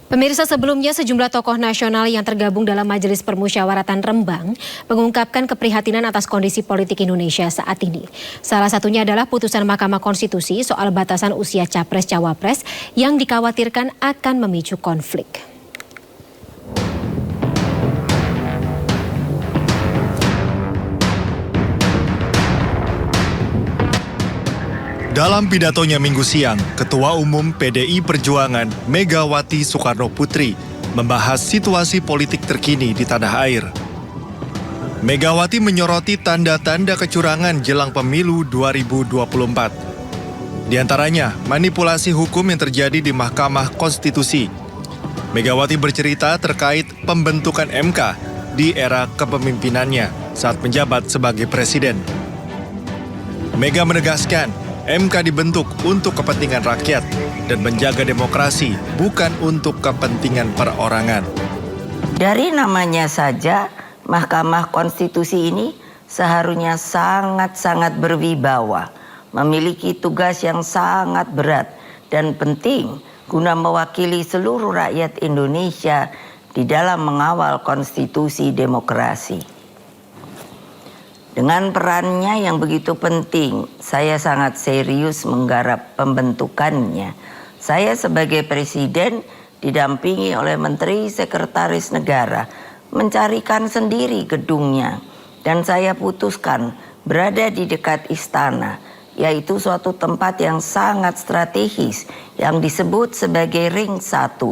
Pemirsa, sebelumnya sejumlah tokoh nasional yang tergabung dalam Majelis Permusyawaratan Rembang mengungkapkan keprihatinan atas kondisi politik Indonesia saat ini. Salah satunya adalah putusan Mahkamah Konstitusi soal batasan usia Capres-Cawapres yang dikhawatirkan akan memicu konflik. Dalam pidatonya Minggu siang, Ketua Umum PDI Perjuangan Megawati Soekarnoputri membahas situasi politik terkini di tanah air. Megawati menyoroti tanda-tanda kecurangan jelang pemilu 2024. Di antaranya, manipulasi hukum yang terjadi di Mahkamah Konstitusi. Megawati bercerita terkait pembentukan MK di era kepemimpinannya saat menjabat sebagai presiden. Mega menegaskan, MK dibentuk untuk kepentingan rakyat dan menjaga demokrasi, bukan untuk kepentingan perorangan. Dari namanya saja, Mahkamah Konstitusi ini seharusnya sangat-sangat berwibawa, memiliki tugas yang sangat berat dan penting guna mewakili seluruh rakyat Indonesia di dalam mengawal konstitusi demokrasi. Dengan perannya yang begitu penting, saya sangat serius menggarap pembentukannya. Saya sebagai presiden didampingi oleh Menteri Sekretaris Negara mencarikan sendiri gedungnya. Dan saya putuskan berada di dekat istana, yaitu suatu tempat yang sangat strategis yang disebut sebagai Ring 1.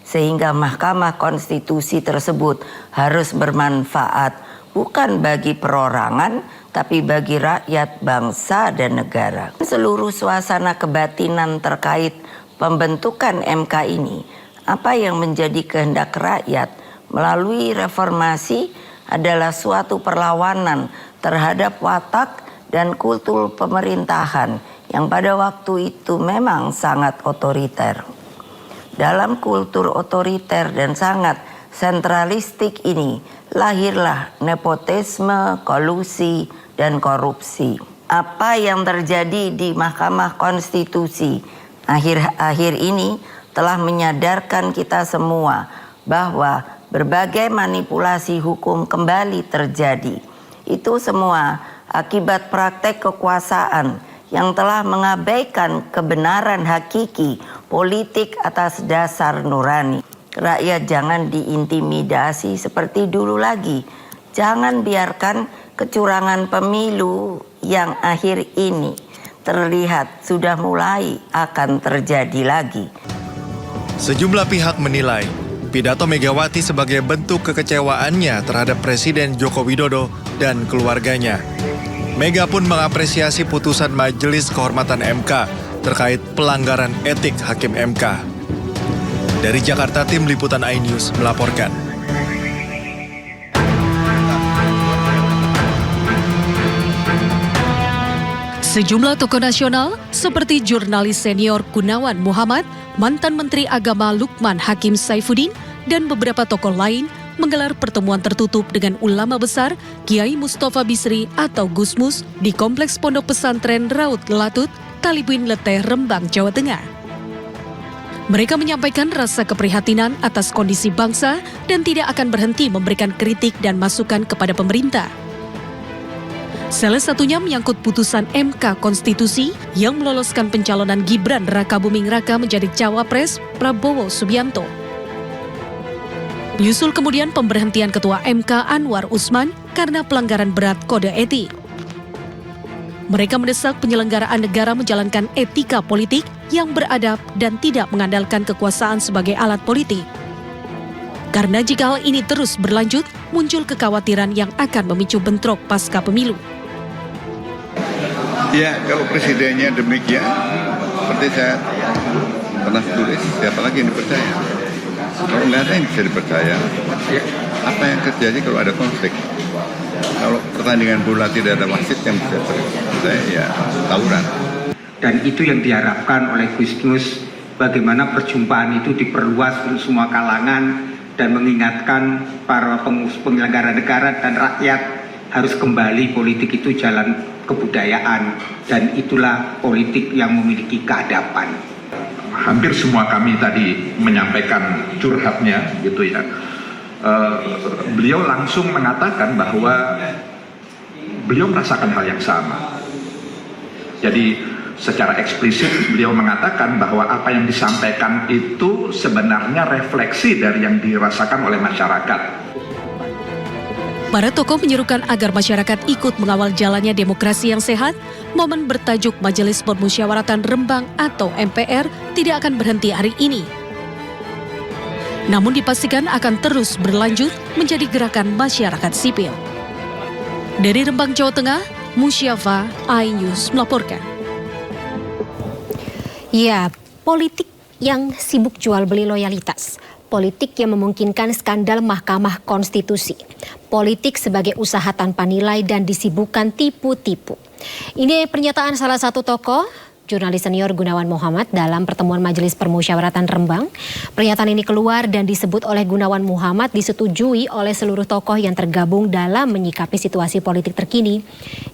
Sehingga Mahkamah Konstitusi tersebut harus bermanfaat bukan bagi perorangan, tapi bagi rakyat, bangsa, dan negara. Seluruh suasana kebatinan terkait pembentukan MK ini, apa yang menjadi kehendak rakyat melalui reformasi adalah suatu perlawanan terhadap watak dan kultur pemerintahan yang pada waktu itu memang sangat otoriter. Dalam kultur otoriter dan sangat sentralistik ini, lahirlah nepotisme, kolusi, dan korupsi. Apa yang terjadi di Mahkamah Konstitusi akhir-akhir ini telah menyadarkan kita semua bahwa berbagai manipulasi hukum kembali terjadi. Itu semua akibat praktek kekuasaan yang telah mengabaikan kebenaran hakiki politik atas dasar nurani. Rakyat jangan diintimidasi seperti dulu lagi. Jangan biarkan kecurangan pemilu yang akhir ini terlihat sudah mulai akan terjadi lagi. Sejumlah pihak menilai pidato Megawati sebagai bentuk kekecewaannya terhadap Presiden Joko Widodo dan keluarganya. Mega pun mengapresiasi putusan Majelis Kehormatan MK terkait pelanggaran etik Hakim MK. Dari Jakarta, tim Liputan iNews melaporkan. Sejumlah tokoh nasional seperti jurnalis senior Gunawan Muhammad, mantan Menteri Agama Lukman Hakim Saifuddin, dan beberapa tokoh lain menggelar pertemuan tertutup dengan ulama besar Kiai Mustafa Bisri atau Gusmus di Kompleks Pondok Pesantren Raut Latut, Talibuin Leteh, Rembang, Jawa Tengah. Mereka menyampaikan rasa keprihatinan atas kondisi bangsa dan tidak akan berhenti memberikan kritik dan masukan kepada pemerintah. Salah satunya menyangkut putusan MK Konstitusi yang meloloskan pencalonan Gibran Rakabuming Raka menjadi Cawapres Prabowo Subianto. Menyusul kemudian pemberhentian Ketua MK Anwar Usman karena pelanggaran berat kode etik. Mereka mendesak penyelenggaraan negara menjalankan etika politik yang beradab dan tidak mengandalkan kekuasaan sebagai alat politik. Karena jika hal ini terus berlanjut, muncul kekhawatiran yang akan memicu bentrok pasca pemilu. Ya, kalau presidennya demikian, seperti saya pernah tulis, siapa lagi yang dipercaya? Kalau nggak ada yang bisa dipercaya, apa yang terjadi kalau ada konflik? Kalau pertandingan bola tidak ada wasit yang bisa terpercaya, ya tawuran. Dan itu yang diharapkan oleh Gusmus, bagaimana perjumpaan itu diperluas untuk semua kalangan dan mengingatkan para penyelenggara negara dan rakyat harus kembali politik itu jalan kebudayaan dan itulah politik yang memiliki keadaban. hampir semua kami tadi menyampaikan curhatnya gitu ya. Beliau langsung mengatakan bahwa beliau merasakan hal yang sama. Jadi secara eksplisit beliau mengatakan bahwa apa yang disampaikan itu sebenarnya refleksi dari yang dirasakan oleh masyarakat. Para tokoh menyerukan agar masyarakat ikut mengawal jalannya demokrasi yang sehat. Momen bertajuk Majelis Permusyawaratan Rembang atau MPR tidak akan berhenti hari ini. Namun dipastikan akan terus berlanjut menjadi gerakan masyarakat sipil. Dari Rembang, Jawa Tengah, Musyafa, iNews melaporkan. Ya, politik yang sibuk jual beli loyalitas. Politik yang memungkinkan skandal Mahkamah Konstitusi. Politik sebagai usaha tanpa nilai dan disibukkan tipu-tipu. Ini pernyataan salah satu tokoh, jurnalis senior Gunawan Muhammad dalam pertemuan Majelis Permusyawaratan Rembang. Pernyataan ini keluar dan disebut oleh Gunawan Muhammad disetujui oleh seluruh tokoh yang tergabung dalam menyikapi situasi politik terkini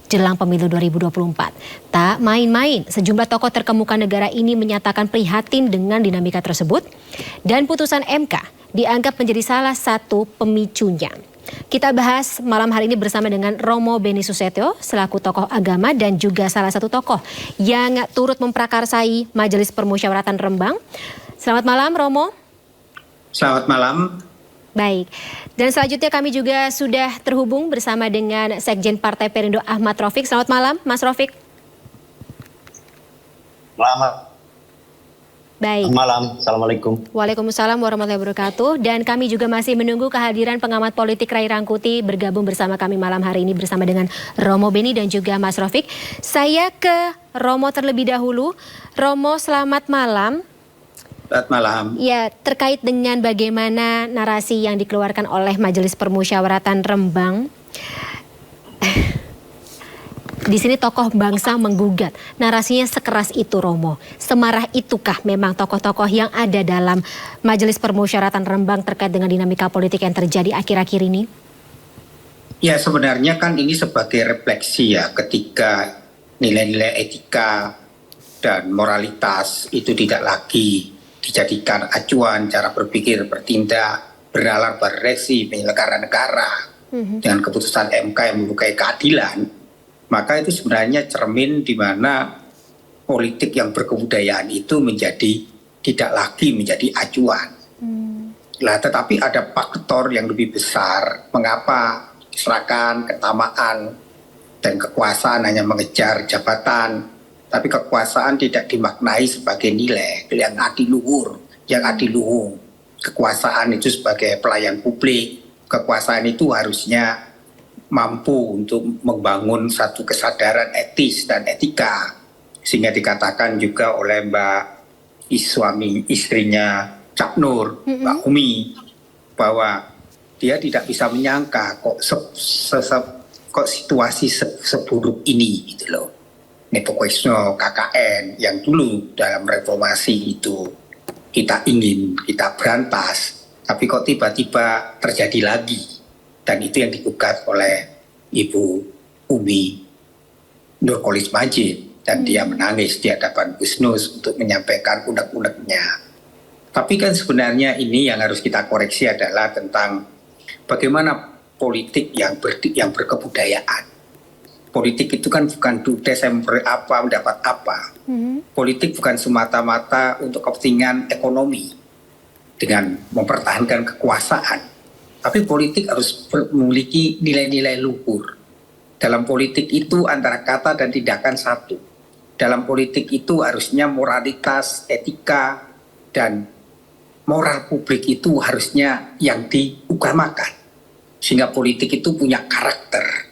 jelang pemilu 2024. Tak main-main, sejumlah tokoh terkemuka negara ini menyatakan prihatin dengan dinamika tersebut dan putusan MK dianggap menjadi salah satu pemicunya. Kita bahas malam hari ini bersama dengan Romo Beni Susetio selaku tokoh agama dan juga salah satu tokoh yang turut memprakarsai Majelis Permusyawaratan Rembang. Selamat malam Romo. Selamat malam. Baik, dan selanjutnya kami juga sudah terhubung bersama dengan Sekjen Partai Perindo Ahmad Raufik. Selamat malam Mas Raufik. Selamat Baik. malam, Assalamualaikum. Waalaikumsalam warahmatullahi wabarakatuh. Dan kami juga masih menunggu kehadiran pengamat politik Ray Rangkuti bergabung bersama kami malam hari ini bersama dengan Romo Beni dan juga Mas Raufik. Saya ke Romo terlebih dahulu. Romo, selamat malam. Selamat malam. Ya, terkait dengan bagaimana narasi yang dikeluarkan oleh Majelis Permusyawaratan Rembang. Di sini tokoh bangsa menggugat. Narasinya sekeras itu Romo. Semarah itukah memang tokoh-tokoh yang ada dalam Majelis Permusyawaratan Rembang terkait dengan dinamika politik yang terjadi akhir-akhir ini? Ya, sebenarnya kan ini sebagai refleksi ya ketika nilai-nilai etika dan moralitas itu tidak lagi dijadikan acuan cara berpikir, bertindak, bernalar, bereaksi penyelenggara negara dengan keputusan MK yang membukai keadilan. Maka itu sebenarnya cermin di mana politik yang berkebudayaan itu tidak lagi menjadi acuan. Lah, tetapi ada faktor yang lebih besar. Mengapa keserakahan, ketamaan, dan kekuasaan hanya mengejar jabatan, tapi kekuasaan tidak dimaknai sebagai nilai yang adiluhur, yang adiluhung. Kekuasaan itu sebagai pelayan publik. Kekuasaan itu harusnya mampu untuk membangun satu kesadaran etis dan etika, sehingga dikatakan juga oleh Mbak istrinya Cak Nur, Mbak Umi, bahwa dia tidak bisa menyangka kok situasi seburuk ini gitu loh. Nepotisme KKN yang dulu dalam reformasi itu kita berantas, tapi kok tiba-tiba terjadi lagi. Dan itu yang digugat oleh Ibu Umi Nurkolis Majid. Dan dia menangis di hadapan Gusnus untuk menyampaikan unek-uneknya. Tapi kan sebenarnya ini yang harus kita koreksi adalah tentang bagaimana politik yang berkebudayaan. Politik itu kan bukan Desember apa, mendapat apa. Politik bukan semata-mata untuk kepentingan ekonomi dengan mempertahankan kekuasaan. Tapi politik harus memiliki nilai-nilai luhur. Dalam politik itu antara kata dan tindakan satu. Dalam politik itu harusnya moralitas, etika, dan moral publik itu harusnya yang diutamakan. Sehingga politik itu punya karakter.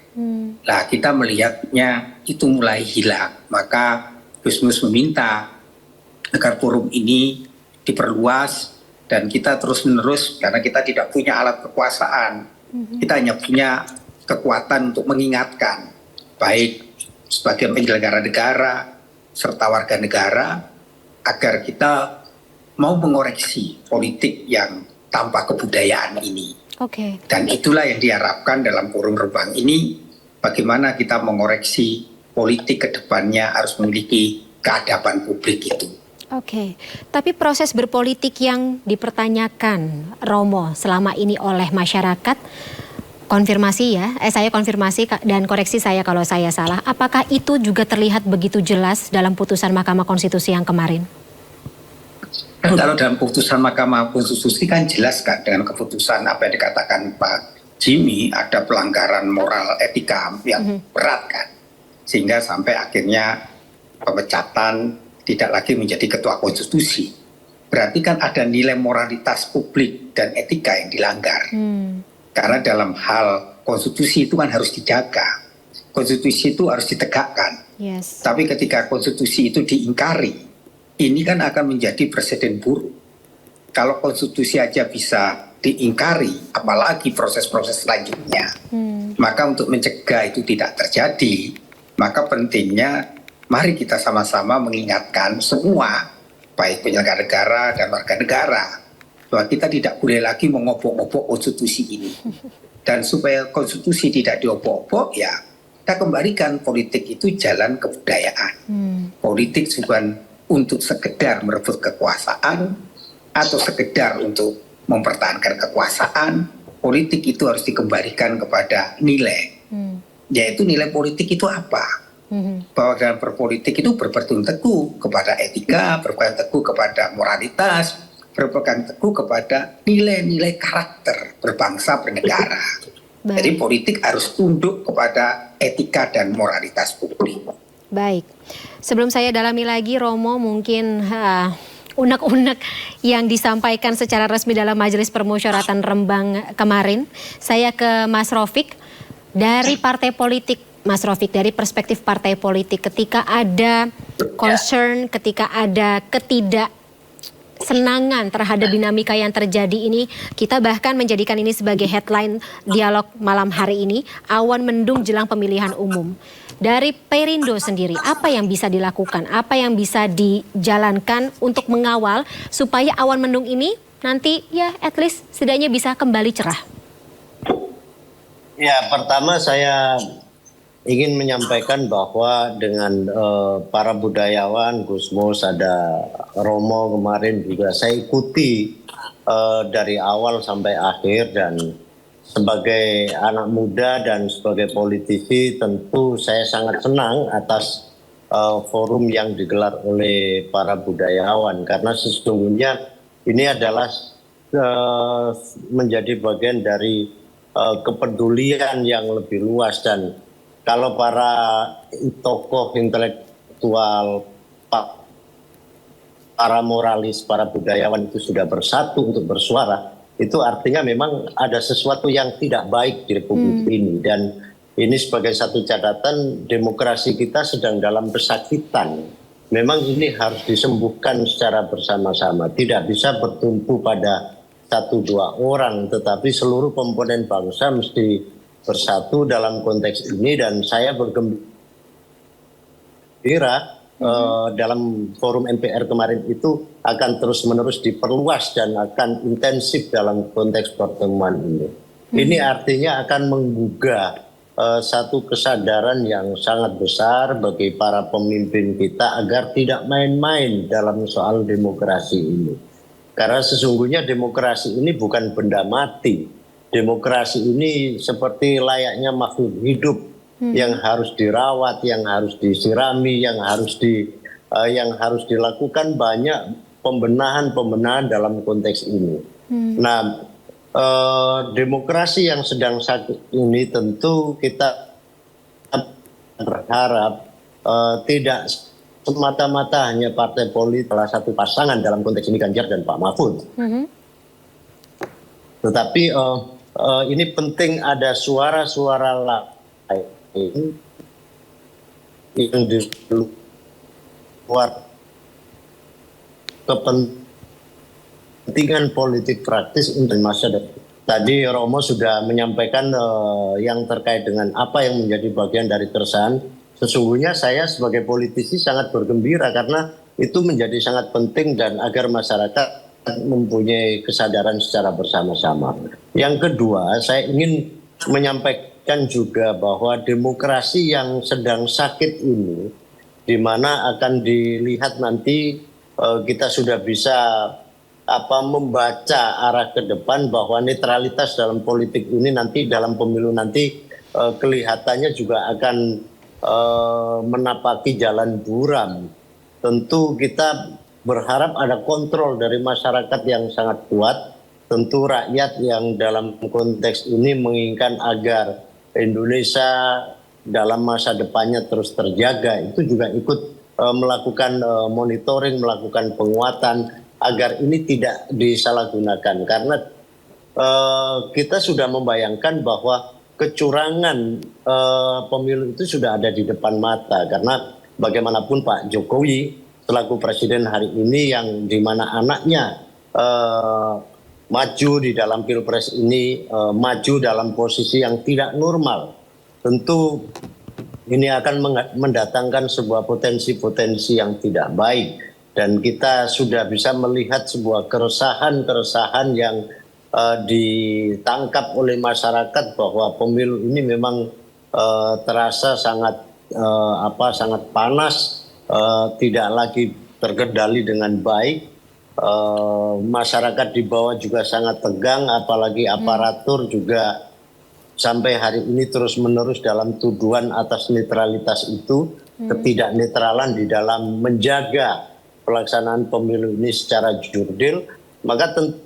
Nah, kita melihatnya itu mulai hilang. Maka Gusmus meminta agar forum ini diperluas. Dan kita terus-menerus, karena kita tidak punya alat kekuasaan, kita hanya punya kekuatan untuk mengingatkan, baik sebagai penyelenggara negara, serta warga negara, agar kita mau mengoreksi politik yang tanpa kebudayaan ini. Dan itulah yang diharapkan dalam forum Rembang ini, bagaimana kita mengoreksi politik ke depannya harus memiliki keadaban publik itu. Oke, tapi proses berpolitik yang dipertanyakan Romo selama ini oleh masyarakat, konfirmasi ya, saya konfirmasi dan koreksi saya kalau saya salah, apakah itu juga terlihat begitu jelas dalam putusan Mahkamah Konstitusi yang kemarin? Kalau dalam putusan Mahkamah Konstitusi kan jelas kan dengan keputusan apa yang dikatakan Pak Jimmy, ada pelanggaran moral etika yang berat kan, sehingga sampai akhirnya pemecatan, tidak lagi menjadi ketua konstitusi. Berarti kan ada nilai moralitas publik dan etika yang dilanggar. Karena dalam hal konstitusi itu kan harus dijaga. Konstitusi itu harus ditegakkan. Yes. Tapi ketika konstitusi itu diingkari, ini kan akan menjadi presiden buruk. Kalau konstitusi aja bisa diingkari, apalagi proses-proses selanjutnya. Maka untuk mencegah itu tidak terjadi, maka pentingnya mari kita sama-sama mengingatkan semua, baik penyelenggara negara dan warga negara, bahwa kita tidak boleh lagi mengobok-obok konstitusi ini. Dan supaya konstitusi tidak diobok-obok, ya kita kembalikan politik itu jalan kebudayaan. Politik bukan untuk sekedar merebut kekuasaan atau sekedar untuk mempertahankan kekuasaan. Politik itu harus dikembalikan kepada nilai. Yaitu nilai politik itu apa? Bahwa dalam berpolitik itu berpegang teguh kepada etika, berpegang teguh kepada moralitas, berpegang teguh kepada nilai-nilai karakter berbangsa bernegara. Jadi politik harus tunduk kepada etika dan moralitas publik. Baik, sebelum saya dalami lagi Romo, mungkin unek-unek yang disampaikan secara resmi dalam Majelis Permusyawaratan Rembang kemarin, saya ke Mas Rofik dari partai politik. Mas Rofik, dari perspektif partai politik, ketika ada concern, ketika ada ketidaksenangan terhadap dinamika yang terjadi ini, kita bahkan menjadikan ini sebagai headline dialog malam hari ini, awan mendung jelang pemilihan umum. Dari Perindo sendiri, apa yang bisa dilakukan, apa yang bisa dijalankan untuk mengawal supaya awan mendung ini nanti ya at least setidaknya bisa kembali cerah? Ya, pertama saya ingin menyampaikan bahwa dengan para budayawan, Gusmus, ada Romo kemarin juga saya ikuti dari awal sampai akhir, dan sebagai anak muda dan sebagai politisi tentu saya sangat senang atas forum yang digelar oleh para budayawan, karena sesungguhnya ini adalah menjadi bagian dari kepedulian yang lebih luas. Dan kalau para tokoh intelektual, para moralis, para budayawan itu sudah bersatu untuk bersuara, itu artinya memang ada sesuatu yang tidak baik di Republik ini. Dan ini sebagai satu catatan, demokrasi kita sedang dalam kesakitan. Memang ini harus disembuhkan secara bersama-sama. Tidak bisa bertumpu pada 1-2 orang, tetapi seluruh komponen bangsa mesti bersatu dalam konteks ini. Dan saya bergembira dalam forum MPR kemarin itu akan terus-menerus diperluas dan akan intensif dalam konteks pertemuan ini. Ini artinya akan menggugah satu kesadaran yang sangat besar bagi para pemimpin kita agar tidak main-main dalam soal demokrasi ini. Karena sesungguhnya demokrasi ini bukan benda mati. Demokrasi ini seperti layaknya makhluk hidup yang harus dirawat, yang harus disirami, yang harus dilakukan banyak pembenahan dalam konteks ini. Nah, demokrasi yang sedang sakit ini tentu kita berharap tidak semata-mata hanya partai politik salah satu pasangan dalam konteks ini Ganjar dan Pak Mahfud. Tetapi ini penting ada suara-suara lain yang di luar kepentingan politik praktis untuk masa depan. Tadi Romo sudah menyampaikan yang terkait dengan apa yang menjadi bagian dari keresahan. Sesungguhnya saya sebagai politisi sangat bergembira karena itu menjadi sangat penting dan agar masyarakat mempunyai kesadaran secara bersama-sama. Yang kedua, saya ingin menyampaikan juga bahwa demokrasi yang sedang sakit ini, di mana akan dilihat nanti kita sudah bisa membaca arah ke depan bahwa netralitas dalam politik ini nanti dalam pemilu nanti kelihatannya juga akan menapaki jalan buram. Tentu kita berharap ada kontrol dari masyarakat yang sangat kuat. Tentu rakyat yang dalam konteks ini menginginkan agar Indonesia dalam masa depannya terus terjaga, itu juga ikut melakukan monitoring, melakukan penguatan agar ini tidak disalahgunakan. Karena kita sudah membayangkan bahwa kecurangan pemilu itu sudah ada di depan mata. Karena bagaimanapun Pak Jokowi selaku presiden hari ini yang dimana anaknya maju di dalam pilpres ini, maju dalam posisi yang tidak normal. Tentu ini akan mendatangkan sebuah potensi-potensi yang tidak baik. Dan kita sudah bisa melihat sebuah keresahan-keresahan yang ditangkap oleh masyarakat bahwa pemilu ini memang terasa sangat panas, tidak lagi terkendali dengan baik. Masyarakat di bawah juga sangat tegang, apalagi aparatur juga sampai hari ini terus-menerus dalam tuduhan atas netralitas itu, ketidaknetralan di dalam menjaga pelaksanaan pemilu ini secara jurdil, maka tentu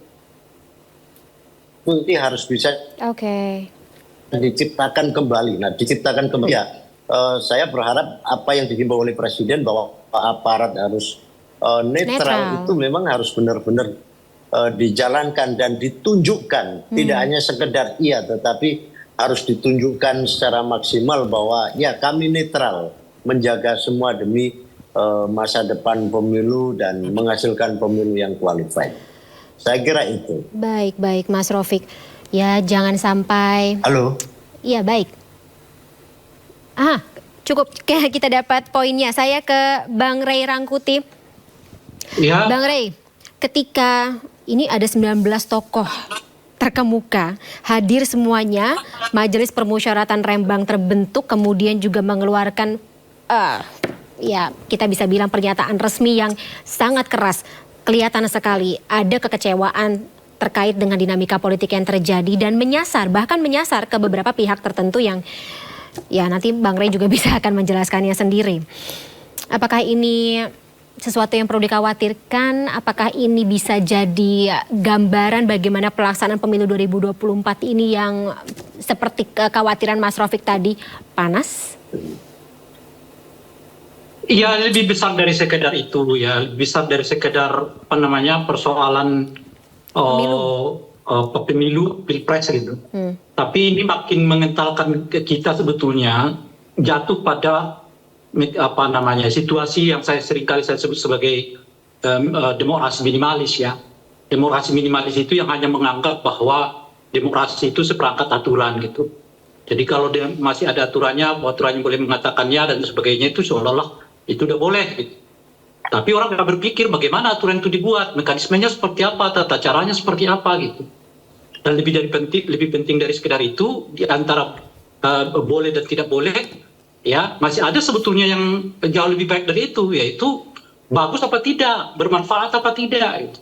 ini harus bisa diciptakan kembali. Nah, diciptakan kembali ya, saya berharap apa yang dihimbau oleh Presiden bahwa aparat harus netral itu memang harus benar-benar dijalankan dan ditunjukkan. Tidak hanya sekedar iya, tetapi harus ditunjukkan secara maksimal bahwa ya kami netral menjaga semua demi masa depan pemilu dan menghasilkan pemilu yang qualified. Saya kira itu. Baik Mas Rofik. Ya jangan sampai. Halo. Iya baik. Cukup kita dapat poinnya. Saya ke Bang Ray Rangkuti. Ya. Bang Ray, ketika ini ada 19 tokoh terkemuka hadir semuanya, Majelis Permusyawaratan Rembang terbentuk, kemudian juga mengeluarkan ya kita bisa bilang pernyataan resmi yang sangat keras. Kelihatan sekali ada kekecewaan terkait dengan dinamika politik yang terjadi dan bahkan menyasar ke beberapa pihak tertentu yang ya nanti Bang Ray juga bisa akan menjelaskannya sendiri. Apakah ini sesuatu yang perlu dikhawatirkan? Apakah ini bisa jadi gambaran bagaimana pelaksanaan pemilu 2024 ini yang seperti kekhawatiran Mas Rofik tadi panas? Ya lebih besar dari sekedar itu ya, lebih besar dari sekedar persoalan pemilu pilpres gitu. Tapi ini makin mengentalkan kita sebetulnya jatuh pada situasi yang seringkali saya sebut sebagai demokrasi minimalis ya. Demokrasi minimalis itu yang hanya menganggap bahwa demokrasi itu seperangkat aturan gitu. Jadi kalau masih ada aturannya boleh mengatakannya dan sebagainya, itu seolah-olah itu udah boleh gitu. Tapi orang nggak berpikir bagaimana aturan itu dibuat, mekanismenya seperti apa, tata caranya seperti apa gitu. Dan lebih penting dari sekedar itu, di antara boleh dan tidak boleh, ya masih ada sebetulnya yang jauh lebih baik dari itu, yaitu bagus apa tidak, bermanfaat apa tidak gitu.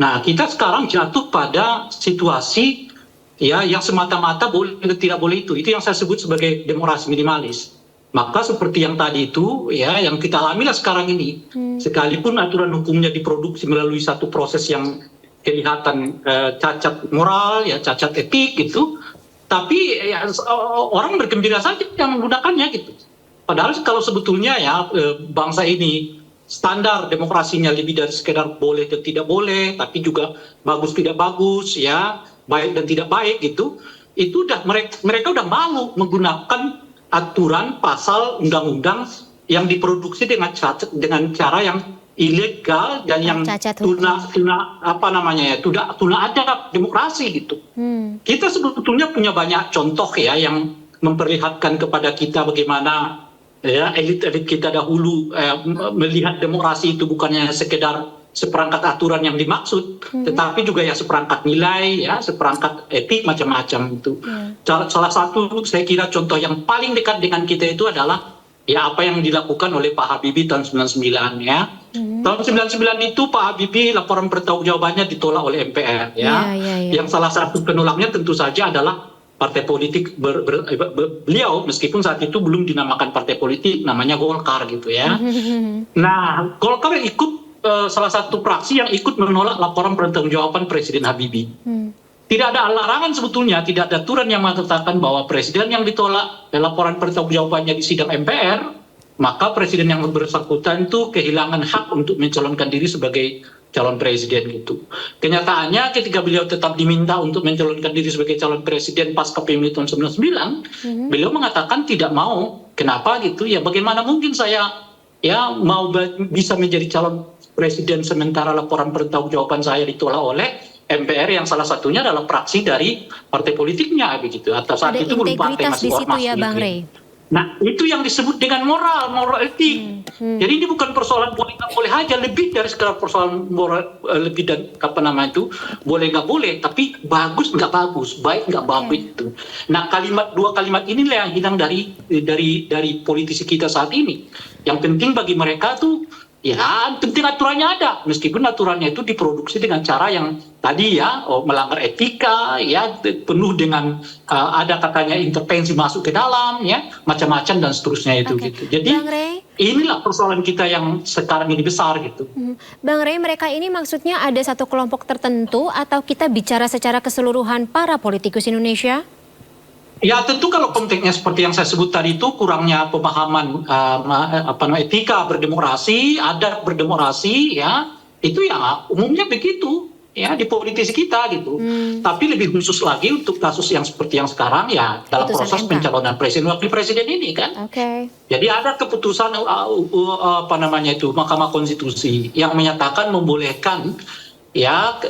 Nah, kita sekarang jatuh pada situasi ya yang semata-mata boleh dan tidak boleh itu yang saya sebut sebagai demokrasi minimalis. Maka seperti yang tadi itu ya yang kita alamilah sekarang ini, sekalipun aturan hukumnya diproduksi melalui satu proses yang kelihatan cacat moral ya, cacat etik gitu, tapi ya, orang bergembira saja yang menggunakannya gitu. Padahal kalau sebetulnya ya bangsa ini standar demokrasinya lebih dari sekedar boleh dan tidak boleh, tapi juga bagus tidak bagus ya, baik dan tidak baik gitu. Itu udah mereka udah malu menggunakan aturan pasal undang-undang yang diproduksi dengan cara yang ilegal dan yang tuna adab demokrasi gitu. Kita sebetulnya punya banyak contoh ya yang memperlihatkan kepada kita bagaimana ya elit-elit kita dahulu melihat demokrasi itu bukannya sekedar seperangkat aturan yang dimaksud, tetapi juga ya seperangkat nilai, ya seperangkat etik macam-macam itu. Salah satu saya kira contoh yang paling dekat dengan kita itu adalah ya apa yang dilakukan oleh Pak Habibie tahun 99 ya, Tahun 99 itu Pak Habibie laporan pertanggungjawabannya ditolak oleh MPR ya. Yang salah satu penolaknya tentu saja adalah partai politik beliau, meskipun saat itu belum dinamakan partai politik, namanya Golkar gitu ya. Nah, Golkar ikut salah satu fraksi yang ikut menolak laporan pertanggungjawaban Presiden Habibie. Tidak ada larangan sebetulnya, tidak ada aturan yang mengatakan bahwa presiden yang ditolak laporan pertanggungjawabannya di sidang MPR, maka presiden yang bersangkutan itu kehilangan hak untuk mencalonkan diri sebagai calon presiden gitu. Kenyataannya ketika beliau tetap diminta untuk mencalonkan diri sebagai calon presiden pasca pemilu tahun 99, beliau mengatakan tidak mau. Kenapa gitu? Ya bagaimana mungkin saya ya mau bisa menjadi calon presiden sementara laporan pertanggungjawaban saya ditolak oleh MPR yang salah satunya adalah fraksi dari partai politiknya begitu. Atau saat itu belum partai, masih ormas ya, Bang gitu. Rey. Nah, itu yang disebut dengan moral etik. Jadi ini bukan persoalan boleh nggak boleh aja, lebih dari sekedar persoalan moral, lebih dan apa nama itu boleh nggak boleh, tapi bagus nggak bagus, baik nggak bagus itu. Nah, dua kalimat inilah yang hilang dari politisi kita saat ini. Yang penting bagi mereka tuh ya penting aturannya ada, meskipun aturannya itu diproduksi dengan cara yang tadi ya melanggar etika, ya penuh dengan ada katanya intervensi masuk ke dalam, ya macam-macam dan seterusnya itu gitu. Jadi inilah persoalan kita yang sekarang ini besar gitu. Bang Rey, mereka ini maksudnya ada satu kelompok tertentu atau kita bicara secara keseluruhan para politikus Indonesia? Ya tentu kalau konteksnya seperti yang saya sebut tadi itu kurangnya pemahaman etika berdemokrasi, adat berdemokrasi, ya itu ya umumnya begitu ya di politisi kita gitu. Tapi lebih khusus lagi untuk kasus yang seperti yang sekarang ya dalam proses pencalonan presiden wakil presiden ini kan. Jadi ada keputusan Mahkamah Konstitusi yang menyatakan membolehkan ya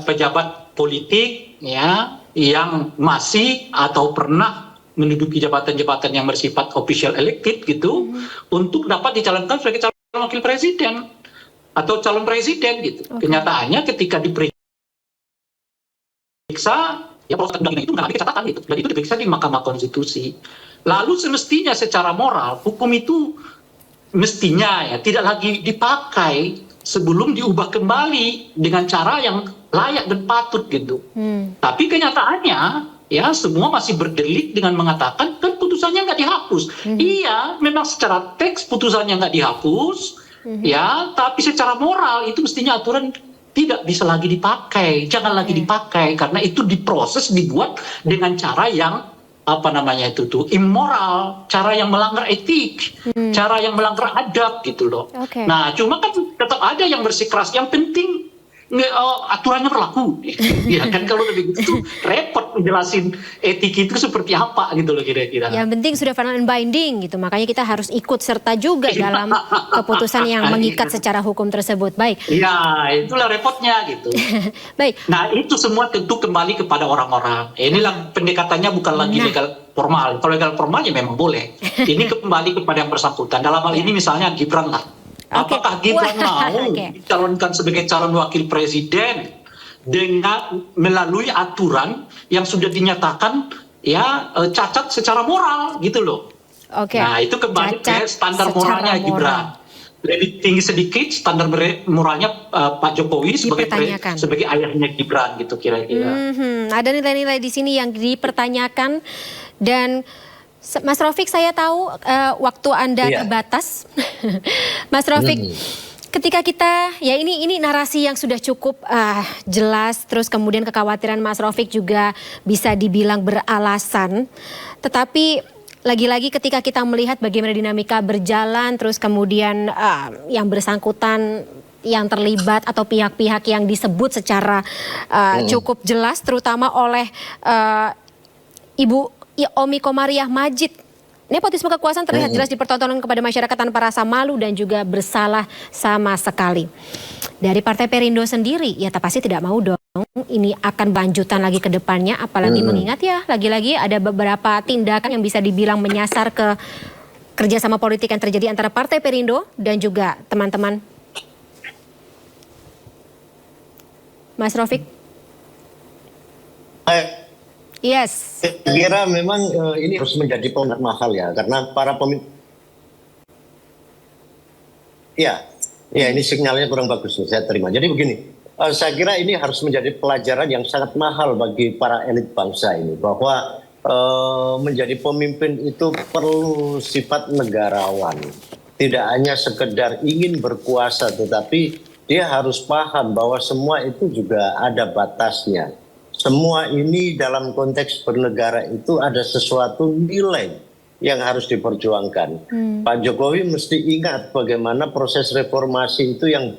pejabat politik ya yang masih atau pernah menduduki jabatan-jabatan yang bersifat official elected gitu untuk dapat dicalonkan sebagai calon wakil presiden atau calon presiden gitu. Kenyataannya ketika diperiksa ya proses undang-undang itu nggak ada catatan gitu, dan itu diperiksa di Mahkamah Konstitusi. Lalu semestinya secara moral hukum itu mestinya ya tidak lagi dipakai sebelum diubah kembali dengan cara yang layak dan patut gitu. Tapi kenyataannya ya semua masih berdelik dengan mengatakan kan putusannya nggak dihapus. Iya, memang secara teks putusannya nggak dihapus, ya, tapi secara moral itu mestinya aturan tidak bisa lagi dipakai, jangan lagi dipakai karena itu diproses dibuat dengan cara yang immoral, cara yang melanggar etik, cara yang melanggar adab gitu loh. Nah, cuma kan tetap ada yang bersikeras, yang penting aturannya berlaku. Ya kan kalau lebih gitu repot menjelasin etik itu seperti apa gitu loh kira-kira. Yang penting sudah final and binding gitu, makanya kita harus ikut serta juga dalam keputusan yang mengikat secara hukum tersebut. Baik. Ya, itulah repotnya gitu. Baik. Nah, itu semua tentu kembali kepada orang-orang. Inilah pendekatannya bukan lagi legal formal. Kalau legal formal ya memang boleh. Ini kembali kepada yang bersangkutan. Dalam hal ini misalnya Gibran lah. Apakah Gibran mau dicalonkan sebagai calon wakil presiden dengan melalui aturan yang sudah dinyatakan ya cacat secara moral gitu loh. Nah, itu kembali ke standar moralnya Gibran. Lebih tinggi sedikit standar moralnya Pak Jokowi sebagai ayahnya Gibran gitu kira-kira. Ada nilai-nilai di sini yang dipertanyakan dan Mas Rofik, saya tahu waktu Anda terbatas. Mas Rofik, ketika kita, ya ini narasi yang sudah cukup jelas, terus kemudian kekhawatiran Mas Rofik juga bisa dibilang beralasan. Tetapi lagi-lagi ketika kita melihat bagaimana dinamika berjalan, terus kemudian yang bersangkutan yang terlibat atau pihak-pihak yang disebut secara cukup jelas, terutama oleh Ibu Omi Komariah Majid. Nepotisme kekuasaan terlihat jelas dipertontonkan kepada masyarakat tanpa rasa malu dan juga bersalah sama sekali. Dari Partai Perindo sendiri, ya pasti tidak mau dong ini akan lanjutan lagi ke depannya, apalagi mengingat ya lagi-lagi ada beberapa tindakan yang bisa dibilang menyasar ke kerjasama politik yang terjadi antara Partai Perindo dan juga teman-teman. Mas Rofik? Yes. Saya kira memang ini harus menjadi penghargaan mahal ya, karena para pemimpin. Ya, Ya, ini sinyalnya kurang bagus nih, saya terima. Jadi begini, saya kira ini harus menjadi pelajaran yang sangat mahal bagi para elit bangsa ini, bahwa menjadi pemimpin itu perlu sifat negarawan. Tidak hanya sekedar ingin berkuasa, tetapi dia harus paham bahwa semua itu juga ada batasnya. Semua ini dalam konteks bernegara itu ada sesuatu nilai yang harus diperjuangkan. Pak Jokowi mesti ingat bagaimana proses reformasi itu yang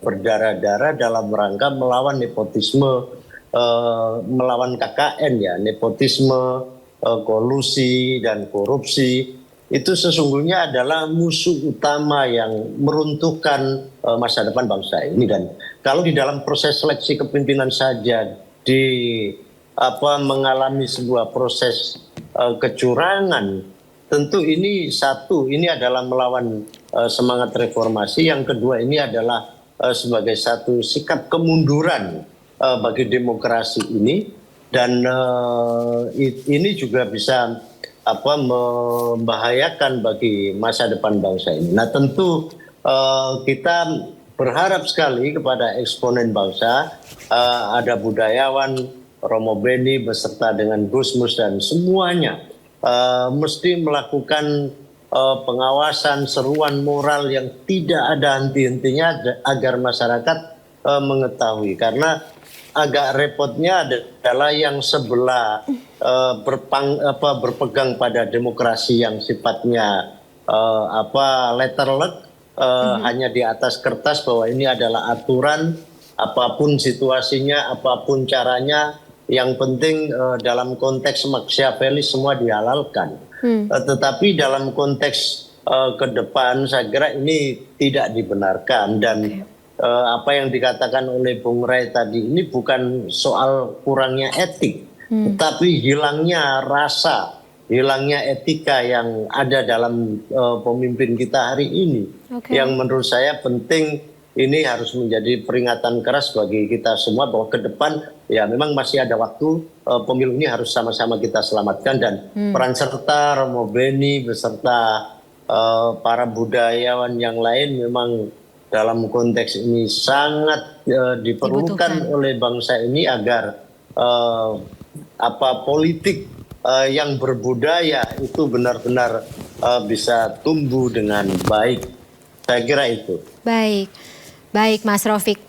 berdarah-darah dalam rangka melawan nepotisme, melawan KKN ya, nepotisme, kolusi dan korupsi. Itu sesungguhnya adalah musuh utama yang meruntuhkan masa depan bangsa ini. Dan kalau di dalam proses seleksi kepemimpinan saja mengalami sebuah proses kecurangan, tentu ini adalah melawan semangat reformasi. Yang kedua, ini adalah sebagai satu sikap kemunduran bagi demokrasi ini, dan ini juga bisa membahayakan bagi masa depan bangsa ini. Nah, tentu kita berharap sekali kepada eksponen bangsa, ada budayawan Romo Beni beserta dengan Gusmus dan semuanya mesti melakukan pengawasan, seruan moral yang tidak ada henti-hentinya agar masyarakat mengetahui. Karena agak repotnya adalah yang sebelah berpegang pada demokrasi yang sifatnya letterlek, hanya di atas kertas bahwa ini adalah aturan, apapun situasinya, apapun caranya, yang penting dalam konteks Machiavelli semua dihalalkan. Tetapi dalam konteks ke depan saya kira ini tidak dibenarkan. Dan apa yang dikatakan oleh Bung Ray tadi ini bukan soal kurangnya etik, tetapi hilangnya rasa, hilangnya etika yang ada dalam pemimpin kita hari ini. Yang menurut saya penting, ini harus menjadi peringatan keras bagi kita semua bahwa ke depan ya memang masih ada waktu, pemilu ini harus sama-sama kita selamatkan. Dan peran serta Romo Beni beserta para budayawan yang lain memang dalam konteks ini sangat diperlukan oleh bangsa ini agar politik yang berbudaya itu benar-benar bisa tumbuh dengan baik. Saya kira itu. Baik Mas Rofik.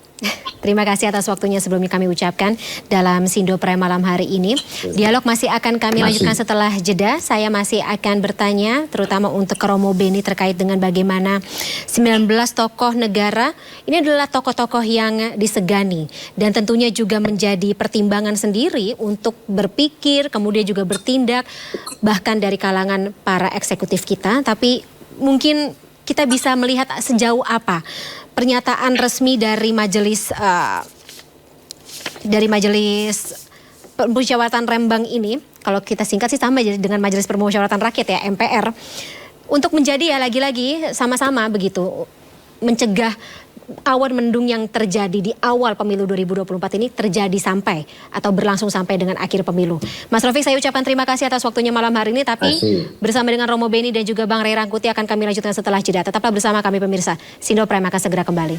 Terima kasih atas waktunya sebelumnya kami ucapkan dalam Sindo Prime malam hari ini. Dialog masih akan kami lanjutkan setelah jeda. Saya masih akan bertanya terutama untuk Romo Beni terkait dengan bagaimana 19 tokoh negara ini adalah tokoh-tokoh yang disegani dan tentunya juga menjadi pertimbangan sendiri untuk berpikir kemudian juga bertindak bahkan dari kalangan para eksekutif kita. Tapi mungkin kita bisa melihat sejauh apa pernyataan resmi dari majelis permusyawaratan Rembang ini, kalau kita singkat sih sama dengan Majelis Permusyawaratan Rakyat ya, MPR, untuk menjadi ya lagi-lagi sama-sama begitu mencegah awan mendung yang terjadi di awal pemilu 2024 ini terjadi sampai atau berlangsung sampai dengan akhir pemilu. Mas Rofik, saya ucapkan terima kasih atas waktunya malam hari ini, tapi bersama dengan Romo Beni dan juga Bang Ray Rangkuti akan kami lanjutkan setelah jeda. Tetaplah bersama kami pemirsa. Sindo Prime akan segera kembali.